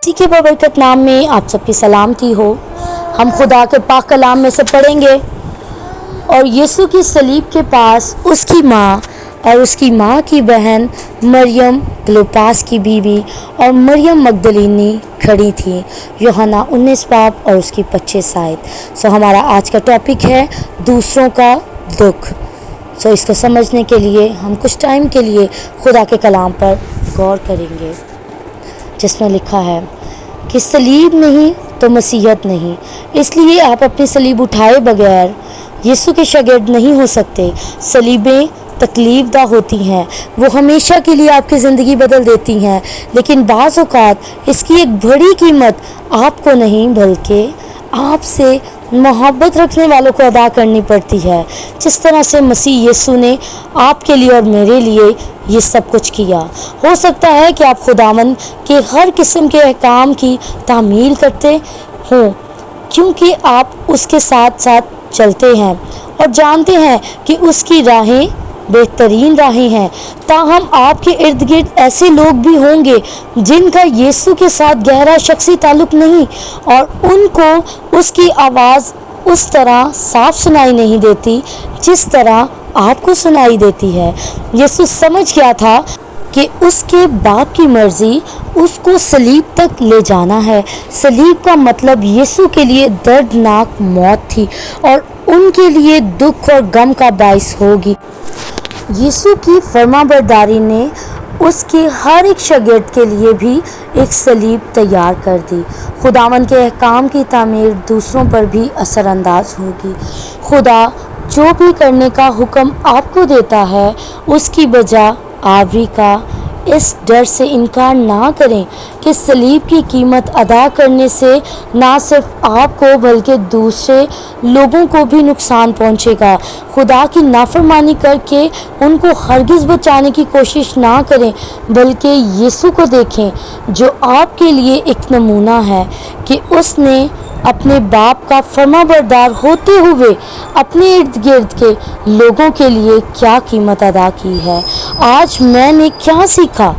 मसीह के बबरकत नाम में आप सबकी सलामती हो। हम खुदा के पाक कलाम में से पढ़ेंगे और यीशु की सलीब के पास उसकी माँ और उसकी माँ की बहन मरियम क्लोपास की बीवी और मरियम मगदलीनी खड़ी थी। यूहन्ना 19 बाब और उसकी 25 आयत। हमारा आज का टॉपिक है दूसरों का दुख। इसको समझने के लिए हम कुछ टाइम के लिए खुदा के कलाम पर गौर करेंगे, जिसमें लिखा है कि सलीब नहीं तो मसीहत नहीं, इसलिए आप अपनी सलीब उठाए बगैर यीशु के शागिर्द नहीं हो सकते। सलीबें तकलीफ दा होती हैं, वो हमेशा के लिए आपकी ज़िंदगी बदल देती हैं, लेकिन बाज़ औक़ात इसकी एक बड़ी कीमत आपको नहीं बल्कि आपसे मोहब्बत रखने वालों को अदा करनी पड़ती है। जिस तरह से मसीह यीशु ने आपके लिए और मेरे लिए ये सब कुछ किया। हो सकता है कि आप खुदावंद के हर किस्म के अहकाम की तामील करते हों, क्योंकि आप उसके साथ साथ चलते हैं और जानते हैं कि उसकी राहें बेहतरीन राहें हैं। ताहम आपके इर्द गिर्द ऐसे लोग भी होंगे जिनका यीशु के साथ गहरा शख्सी ताल्लुक़ नहीं और उनको उसकी आवाज़ उस तरह साफ सुनाई नहीं देती जिस तरह आपको सुनाई देती है। यीशु समझ गया था कि उसके बाप की मर्ज़ी उसको सलीब तक ले जाना है। सलीब का मतलब यीशु के लिए दर्दनाक मौत थी और उनके लिए दुख और गम का बाइस होगी। यीशु की फरमाबरदारी ने उसके हर एक शागिर्द के लिए भी एक सलीब तैयार कर दी। खुदावंद के अहकाम की तामीर दूसरों पर भी असरअंदाज होगी। खुदा जो भी करने का हुक्म आपको देता है उसकी बजाय आवरी का इस डर से इनकार ना करें कि सलीब की कीमत अदा करने से ना सिर्फ आपको बल्कि दूसरे लोगों को भी नुकसान पहुंचेगा। खुदा की नाफरमानी करके उनको हरगिज़ बचाने की कोशिश ना करें, बल्कि यीशु को देखें जो आपके लिए एक नमूना है कि उसने अपने बाप का फरमाबरदार होते हुए अपने इर्द गिर्द के लोगों के लिए क्या कीमत अदा की है। आज मैंने क्या सीखा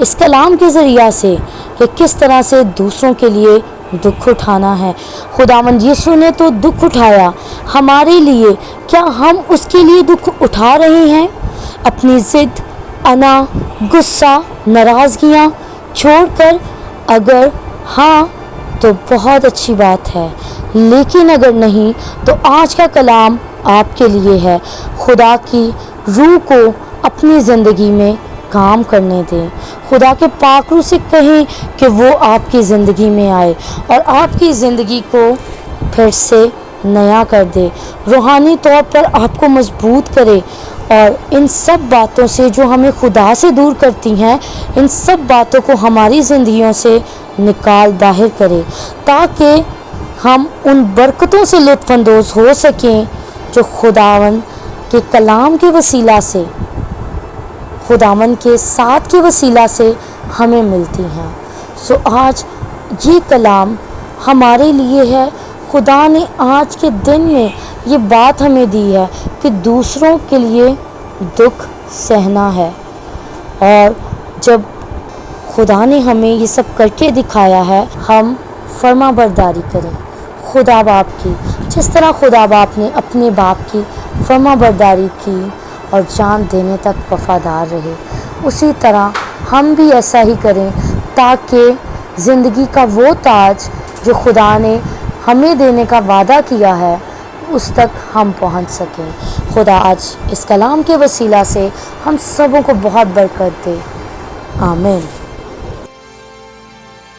इस कलाम के ज़रिया से कि किस तरह से दूसरों के लिए दुख उठाना है। खुदावंद यीशु ने तो दुख उठाया हमारे लिए, क्या हम उसके लिए दुख उठा रहे हैं? अपनी ज़िद, अना, गुस्सा, नाराज़गियाँ छोड़कर? अगर हाँ तो बहुत अच्छी बात है, लेकिन अगर नहीं तो आज का कलाम आपके लिए है। खुदा की रूह को अपनी ज़िंदगी में काम करने दें। खुदा के पाक रूह से कहें कि वो आपकी ज़िंदगी में आए और आपकी ज़िंदगी को फिर से नया कर दे, रूहानी तौर पर आपको मजबूत करे और इन सब बातों से जो हमें खुदा से दूर करती हैं, इन सब बातों को हमारी ज़िंदगियों से निकाल बाहर करे, ताकि हम उन बरकतों से लुत्फ़अंदोज़ हो सकें जो खुदावंद के कलाम के वसीला से, खुदावंद के साथ के वसीला से हमें मिलती हैं। आज ये कलाम हमारे लिए है। खुदा ने आज के दिन में ये बात हमें दी है कि दूसरों के लिए दुख सहना है, और जब खुदा ने हमें ये सब करके दिखाया है, हम फरमाबरदारी करें खुदा बाप की। जिस तरह खुदा बाप ने अपने बाप की फरमाबरदारी की और जान देने तक वफ़ादार रहे, उसी तरह हम भी ऐसा ही करें, ताकि ज़िंदगी का वो ताज जो खुदा ने हमें देने का वादा किया है उस तक हम पहुंच सकें। खुदा आज इस कलाम के वसीला से हम सबों को बहुत बरकत दे। आमीन।